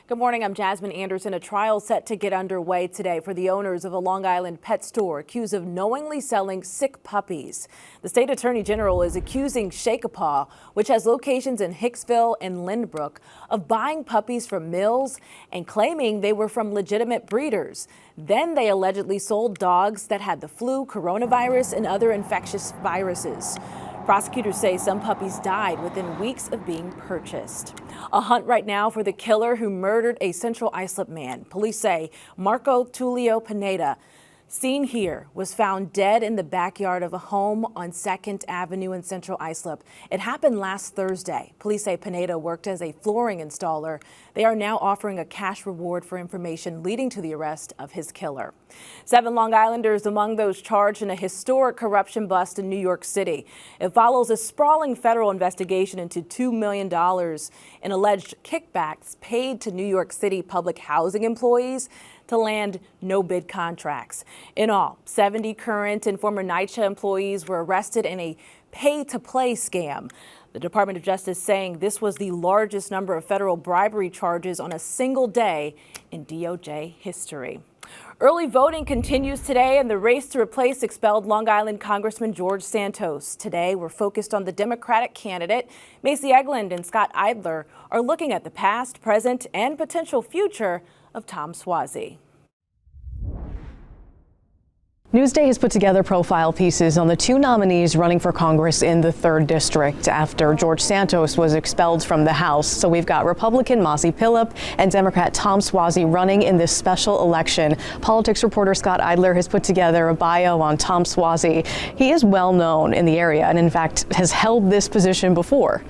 Good morning, I'm Jasmine Anderson. A trial set to get underway today for the owners of a Long Island pet store accused of knowingly selling sick puppies. The state attorney general is accusing A Paw, which has locations in Hicksville and Lynbrook, of buying puppies from mills and claiming they were from legitimate breeders. Then they allegedly sold dogs that had the flu, coronavirus, and other infectious viruses. Prosecutors say some puppies died within weeks of being purchased. A hunt right now for the killer who murdered a Central Islip man. Police say Marco Tulio Pineda, seen here, was found dead in the backyard of a home on 2nd Avenue in Central Islip. It happened last Thursday. Police say Pineda worked as a flooring installer. They are now offering a cash reward for information leading to the arrest of his killer. 7 Long Islanders among those charged in a historic corruption bust in New York City. It follows a sprawling federal investigation into $2 million in alleged kickbacks paid to New York City public housing employees to land no-bid contracts. In all, 70 current and former NYCHA employees were arrested in a pay-to-play scam. The Department of Justice saying this was the largest number of federal bribery charges on a single day in DOJ history. Early voting continues today in the race to replace expelled Long Island Congressman George Santos. Today, we're focused on the Democratic candidate. Macy Egeland and Scott Eidler are looking at the past, present, and potential future of Tom Suozzi. Newsday has put together profile pieces on the 2 nominees running for Congress in the 3rd District after George Santos was expelled from the House. So we've got Republican Mazi Pilip and Democrat Tom Suozzi running in this special election. Politics reporter Scott Eidler has put together a bio on Tom Suozzi. He is well known in the area and in fact has held this position before.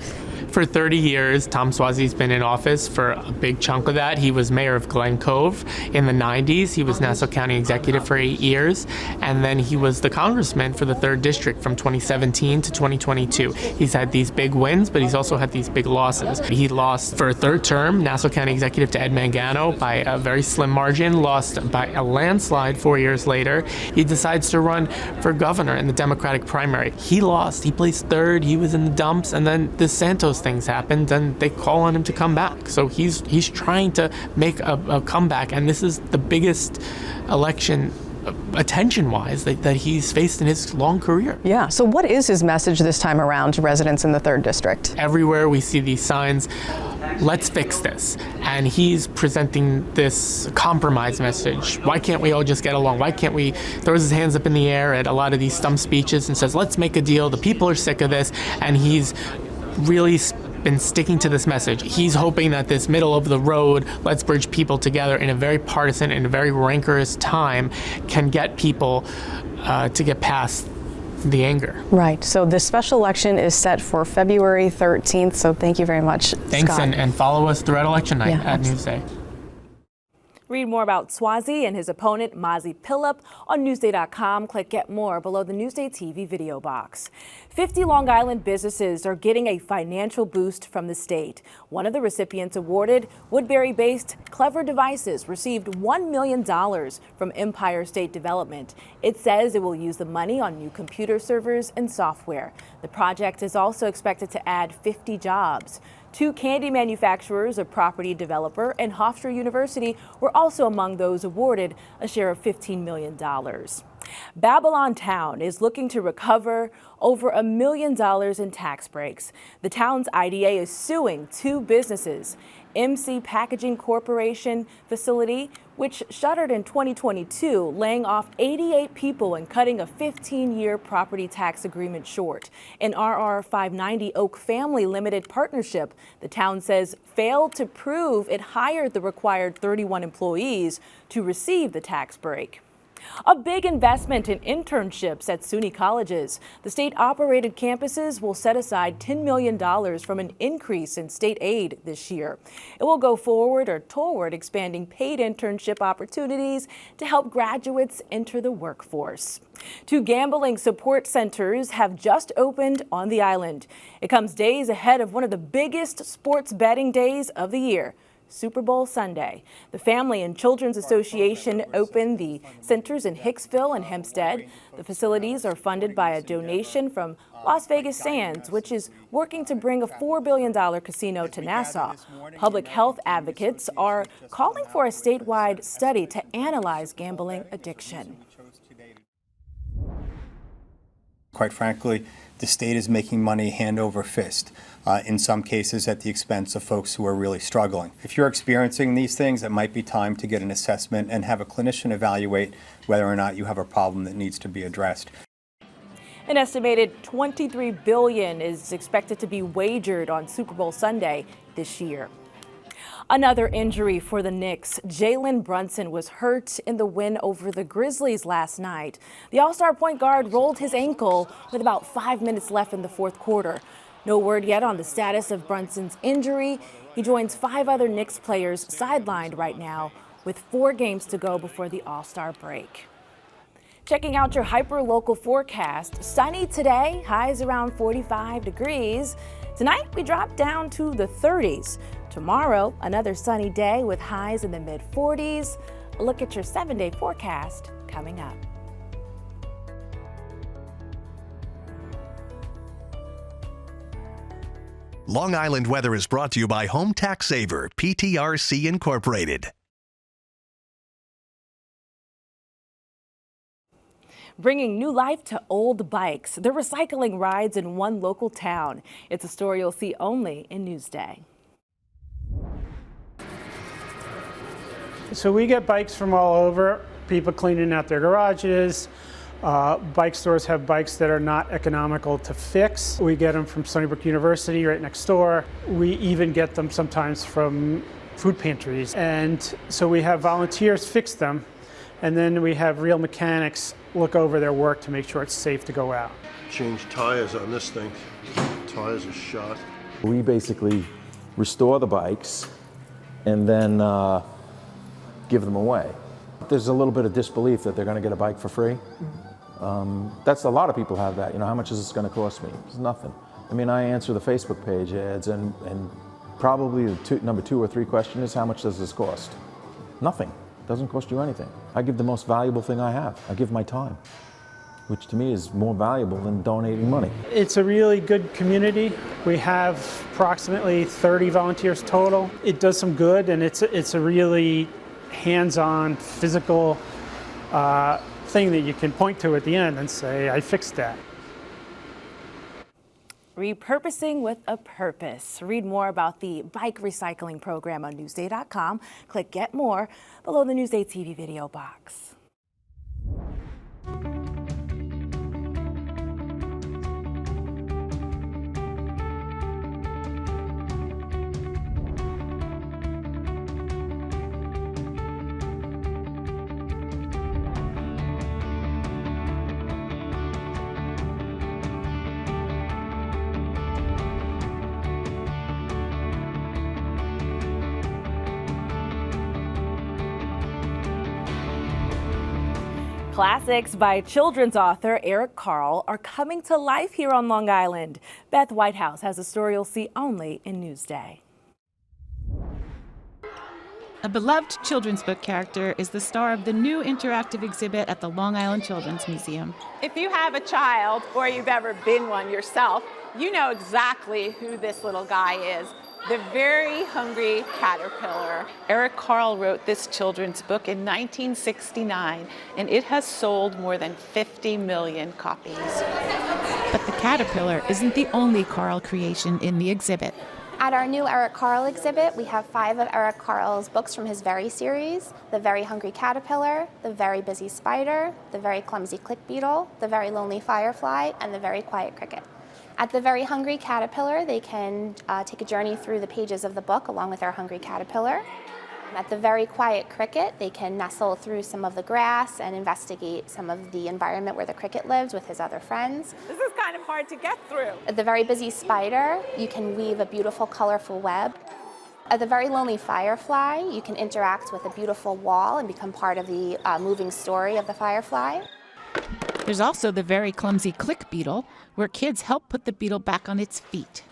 For 30 years, Tom Suozzi's been in office for a big chunk of that. He was mayor of Glen Cove in the 90s. He was Nassau County executive for 8 years. And then he was the congressman for the 3rd District from 2017 to 2022. He's had these big wins, but he's also had these big losses. He lost for a 3rd term, Nassau County executive to Ed Mangano by a very slim margin, lost by a landslide 4 years later. He decides to run for governor in the Democratic primary. He lost. He placed 3rd. He was in the dumps. And then this Santos things happened and they call on him to come back. So he's trying to make a comeback, and this is the biggest election attention-wise that he's faced in his long career. Yeah, so what is his message this time around to residents in the 3rd District? Everywhere we see these signs, let's fix this. And he's presenting this compromise message. Why can't we all just get along? Why can't we, throws his hands up in the air at a lot of these stump speeches and says, let's make a deal. The people are sick of this. And he's really been sticking to this message. He's hoping that this middle of the road, let's bridge people together in a very partisan and a very rancorous time, can get people to get past the anger. Right. So this special election is set for February 13th. So thank you very much, Thanks, Scott. And follow us throughout election night at Newsday. Read more about Suozzi and his opponent, Mazi Pilip, on Newsday.com. Click Get More below the Newsday TV video box. 50 Long Island businesses are getting a financial boost from the state. One of the recipients awarded, Woodbury-based Clever Devices, received $1 million from Empire State Development. It says it will use the money on new computer servers and software. The project is also expected to add 50 jobs. 2 candy manufacturers, a property developer, and Hofstra University were also among those awarded a share of $15 million. Babylon Town is looking to recover over $1 million in tax breaks. The town's IDA is suing 2 businesses, MC Packaging Corporation facility, which shuttered in 2022, laying off 88 people and cutting a 15-year property tax agreement short. An RR 590 Oak Family Limited Partnership, the town says, failed to prove it hired the required 31 employees to receive the tax break. A big investment in internships at SUNY colleges. The state-operated campuses will set aside $10 million from an increase in state aid this year. It will go forward or toward expanding paid internship opportunities to help graduates enter the workforce. 2 gambling support centers have just opened on the island. It comes days ahead of one of the biggest sports betting days of the year. Super Bowl Sunday. The Family and Children's Association opened the centers in Hicksville and Hempstead. The facilities are funded by a donation from Las Vegas Sands, which is working to bring a $4 billion casino to Nassau. Public health advocates are calling for a statewide study to analyze gambling addiction. Quite frankly, the state is making money hand over fist, in some cases at the expense of folks who are really struggling. If you're experiencing these things, it might be time to get an assessment and have a clinician evaluate whether or not you have a problem that needs to be addressed. An estimated $23 billion is expected to be wagered on Super Bowl Sunday this year. Another injury for the Knicks. Jalen Brunson was hurt in the win over the Grizzlies last night. The All-Star point guard rolled his ankle with about 5 minutes left in the fourth quarter. No word yet on the status of Brunson's injury. He joins 5 other Knicks players sidelined right now with 4 games to go before the All-Star break. Checking out your hyper-local forecast. Sunny today, highs around 45 degrees. Tonight, we drop down to the 30s. Tomorrow, another sunny day with highs in the mid-40s. A look at your 7-day forecast coming up. Long Island weather is brought to you by Home Tax Saver, PTRC Incorporated. Bringing new life to old bikes. They're recycling rides in one local town. It's a story you'll see only in Newsday. So we get bikes from all over, people cleaning out their garages. Bike stores have bikes that are not economical to fix. We get them from Stony Brook University right next door. We even get them sometimes from food pantries. And so we have volunteers fix them, and then we have real mechanics look over their work to make sure it's safe to go out. Change tires on this thing. Tires are shot. We basically restore the bikes and then give them away. There's a little bit of disbelief that they're going to get a bike for free. That's a lot of people have that. You know, how much is this going to cost me? It's nothing. I mean, I answer the Facebook page ads, and probably the number 2 or 3 question is, how much does this cost? Nothing. It doesn't cost you anything. I give the most valuable thing I have. I give my time, which to me is more valuable than donating money. It's a really good community. We have approximately 30 volunteers total. It does some good, and it's a really hands-on, physical thing that you can point to at the end and say, I fixed that. Repurposing with a purpose. Read more about the bike recycling program on Newsday.com. Click Get More below the Newsday TV video box. Classics by children's author Eric Carle are coming to life here on Long Island. Beth Whitehouse has a story you'll see only in Newsday. A beloved children's book character is the star of the new interactive exhibit at the Long Island Children's Museum. If you have a child or you've ever been one yourself, you know exactly who this little guy is. The Very Hungry Caterpillar. Eric Carle wrote this children's book in 1969, and it has sold more than 50 million copies. But the caterpillar isn't the only Carle creation in the exhibit. At our new Eric Carle exhibit, we have 5 of Eric Carle's books from his Very series: The Very Hungry Caterpillar, The Very Busy Spider, The Very Clumsy Click Beetle, The Very Lonely Firefly, and The Very Quiet Cricket. At the Very Hungry Caterpillar, they can take a journey through the pages of the book along with our hungry caterpillar. At the Very Quiet Cricket, they can nestle through some of the grass and investigate some of the environment where the cricket lives with his other friends. This is kind of hard to get through. At the Very Busy Spider, you can weave a beautiful, colorful web. At the Very Lonely Firefly, you can interact with a beautiful wall and become part of the moving story of the firefly. There's also the Very Clumsy Click Beetle, where kids help put the beetle back on its feet.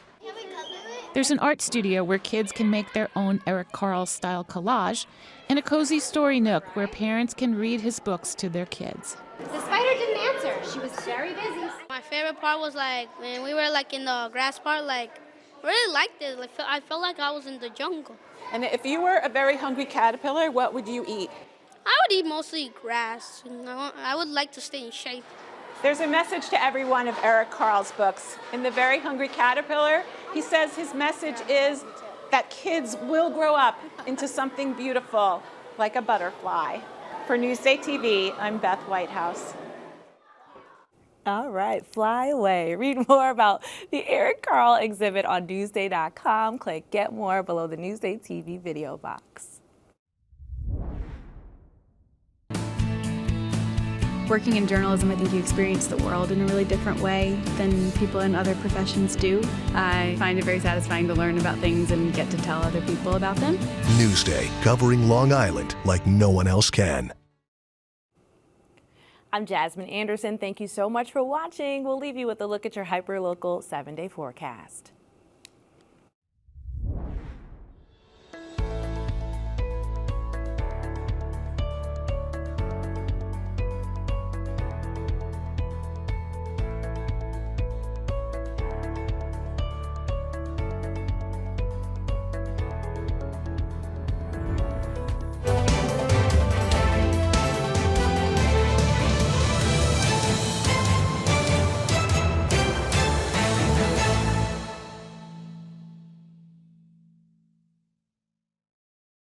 There's an art studio where kids can make their own Eric Carle style collage, and a cozy story nook where parents can read his books to their kids. The spider didn't answer. She was very busy. My favorite part was like when we were like in the grass part, like really liked it. Like I felt like I was in the jungle. And if you were a very hungry caterpillar, what would you eat? I would eat mostly grass. I would like to stay in shape. There's a message to every one of Eric Carle's books. In The Very Hungry Caterpillar, he says his message is that kids will grow up into something beautiful, like a butterfly. For Newsday TV, I'm Beth Whitehouse. All right, fly away. Read more about the Eric Carle exhibit on Newsday.com. Click Get More below the Newsday TV video box. Working in journalism, I think you experience the world in a really different way than people in other professions do. I find it very satisfying to learn about things and get to tell other people about them. Newsday, covering Long Island like no one else can. I'm Jasmine Anderson. Thank you so much for watching. We'll leave you with a look at your hyperlocal 7-day forecast.